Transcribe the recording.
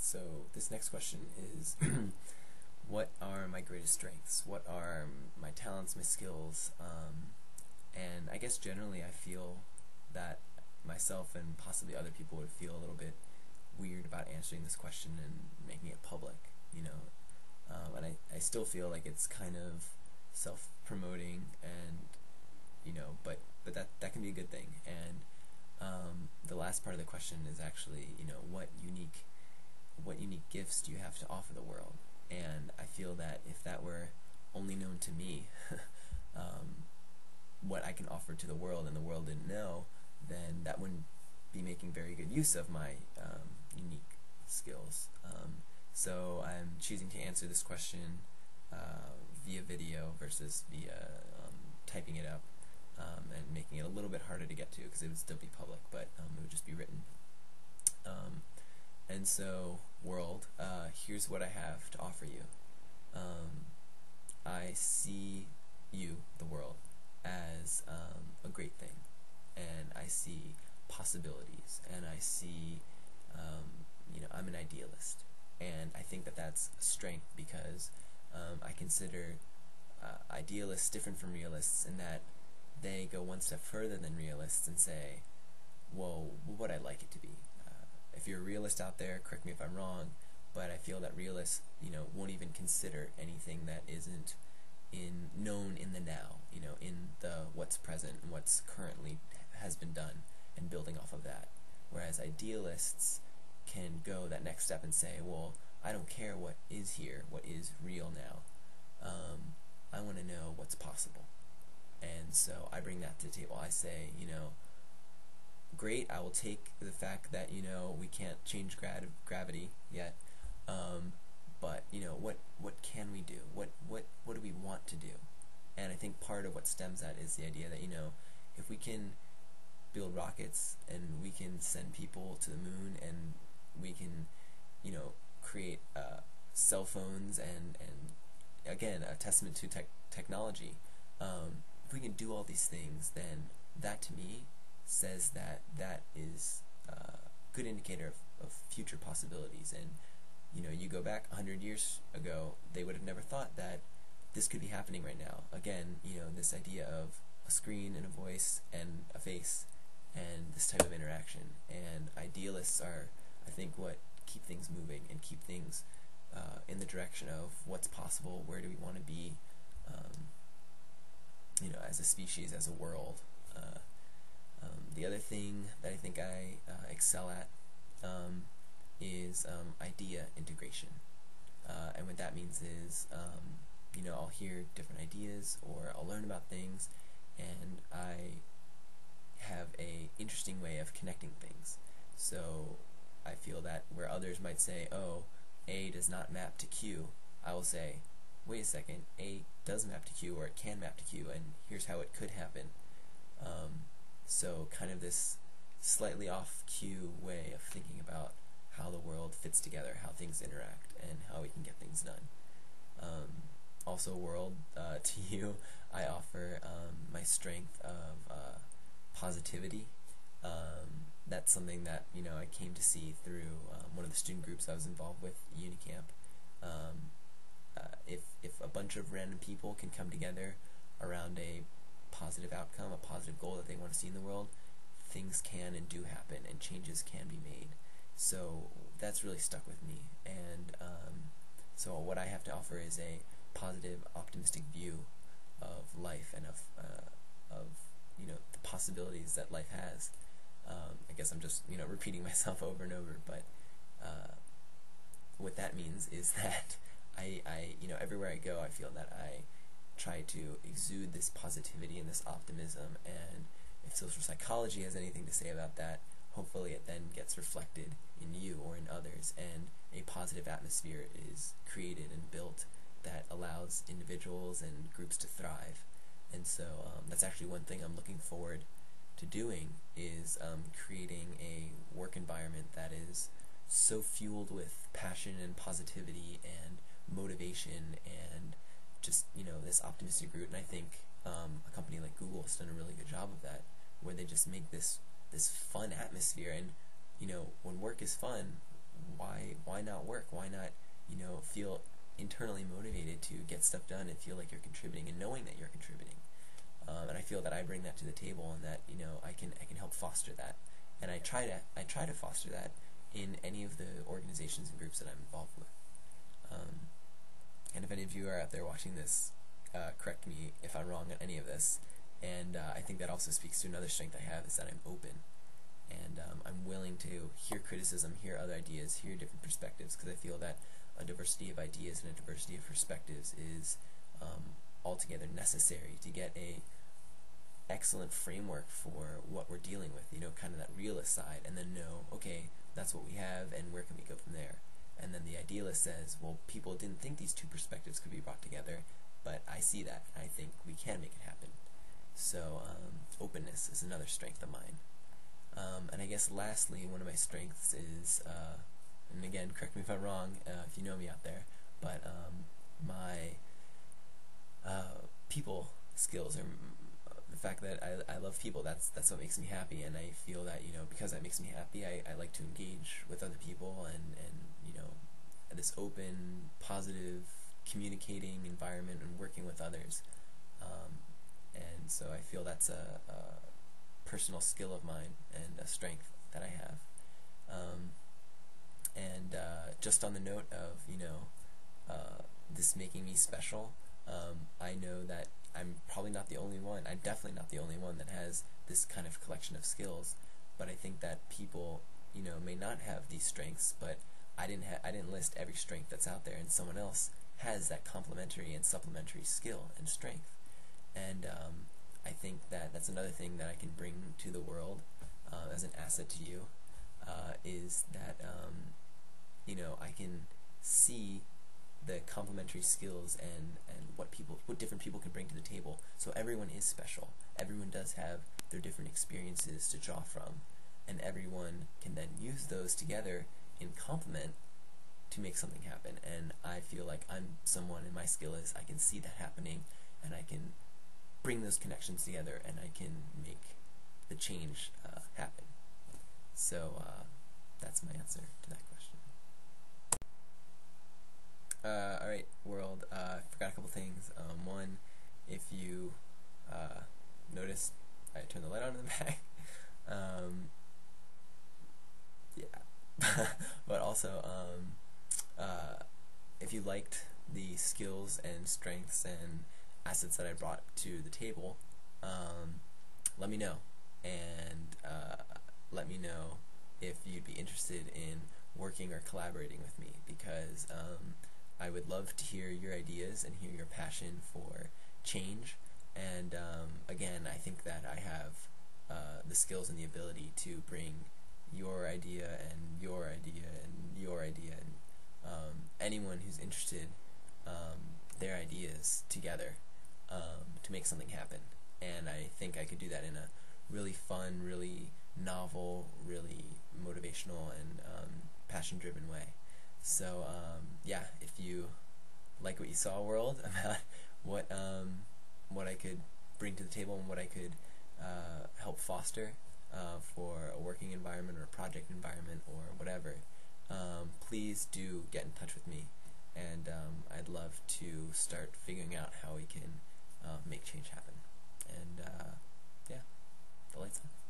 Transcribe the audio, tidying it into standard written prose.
So this next question is, what are my greatest strengths? What are my talents, my skills? And I guess generally I feel that myself and possibly other people would feel a little bit weird about answering this question and making it public, you know. And I still feel like it's kind of self-promoting, and but that can be a good thing. And the last part of the question is actually, what unique gifts do you have to offer the world? And I feel that if that were only known to me, what I can offer to the world and the world didn't know, then that wouldn't be making very good use of my unique skills. So I'm choosing to answer this question via video versus via typing it up, and making it a little bit harder to get to because it would still be public, but it would just be written. And so, world, here's what I have to offer you. I see you, the world, as a great thing, and I see possibilities, and I see, I'm an idealist, and I think that that's a strength because I consider idealists different from realists in that they go one step further than realists and say, well, what would I like it to be? If you're a realist out there, correct me if I'm wrong, but I feel that realists, won't even consider anything that isn't known in the now, in the what's present and what's currently has been done, and building off of that. Whereas idealists can go that next step and say, well, I don't care what is here, what is real now. I want to know what's possible. And so I bring that to the table. I say, great, I will take the fact that, we can't change gravity yet, but, what can we do? What do we want to do? And I think part of what stems that is the idea that, if we can build rockets and we can send people to the moon and we can, create cell phones and again, a testament to technology, if we can do all these things, then that to me says that that is a good indicator of future possibilities. And you go back 100 years ago, they would have never thought that this could be happening right now. Again, this idea of a screen and a voice and a face and this type of interaction. And idealists are, I think, what keep things moving and keep things in the direction of what's possible, where do we want to be, as a species, as a world. The other thing that I think I excel at is idea integration. And what that means is, I'll hear different ideas or I'll learn about things, and I have a interesting way of connecting things. So I feel that where others might say, oh, A does not map to Q, I will say, wait a second, A does map to Q, or it can map to Q, and here's how it could happen. So kind of this slightly off cue way of thinking about how the world fits together, how things interact, and how we can get things done. Also, world, to you, I offer my strength of positivity. That's something that I came to see through one of the student groups I was involved with, Unicamp. If a bunch of random people can come together around a positive outcome, a positive goal that they want to see in the world, things can and do happen, and changes can be made. So that's really stuck with me. And so what I have to offer is a positive, optimistic view of life and of the possibilities that life has. I guess I'm just repeating myself over and over, but what that means is that I everywhere I go, I feel that I try to exude this positivity and this optimism, and if social psychology has anything to say about that, hopefully it then gets reflected in you or in others, and a positive atmosphere is created and built that allows individuals and groups to thrive. And so that's actually one thing I'm looking forward to doing, is creating a work environment that is so fueled with passion and positivity and motivation and just this optimistic route. And I think a company like Google has done a really good job of that, where they just make this fun atmosphere. And when work is fun, why not work? Why not, feel internally motivated to get stuff done and feel like you're contributing and knowing that you're contributing? And I feel that I bring that to the table, and that I can help foster that, and I try to foster that in any of the organizations and groups that I'm involved with. And if any of you are out there watching this, correct me if I'm wrong on any of this. And I think that also speaks to another strength I have, is that I'm open, and I'm willing to hear criticism, hear other ideas, hear different perspectives, because I feel that a diversity of ideas and a diversity of perspectives is altogether necessary to get a excellent framework for what we're dealing with, kind of that realist side, and then know, okay, that's what we have, and where can we go from there? And then the idealist says, well, people didn't think these two perspectives could be brought together, but I see that, and I think we can make it happen. So openness is another strength of mine. And I guess lastly, one of my strengths is, and again, correct me if I'm wrong, if you know me out there, but my people skills, or the fact that I love people, that's what makes me happy, and I feel that, because that makes me happy, I like to engage with other people, and this open, positive, communicating environment and working with others. And so I feel that's a personal skill of mine and a strength that I have. And just on the note of, this making me special, I know that I'm probably not the only one. I'm definitely not the only one that has this kind of collection of skills, but I think that people, may not have these strengths, but I didn't list every strength that's out there, and someone else has that complementary and supplementary skill and strength. And I think that that's another thing that I can bring to the world as an asset to you, is that I can see the complementary skills and what different people can bring to the table. So everyone is special. Everyone does have their different experiences to draw from, and everyone can then use those together in complement to make something happen. And I feel like I'm someone, and my skill is I can see that happening, and I can bring those connections together, and I can make the change happen. So that's my answer to that question. Alright, world, I forgot a couple things. One, if you noticed, I turned the light on in the back. Yeah. But also, if you liked the skills and strengths and assets that I brought to the table, let me know. And let me know if you'd be interested in working or collaborating with me, because I would love to hear your ideas and hear your passion for change. And again, I think that I have the skills and the ability to bring your idea and your idea and your idea and anyone who's interested, their ideas together to make something happen. And I think I could do that in a really fun, really novel, really motivational, and passion-driven way. So yeah, if you like what you saw, world, about what I could bring to the table and what I could help foster for a working environment or a project environment or whatever, please do get in touch with me, and I'd love to start figuring out how we can make change happen. And yeah, the lights on.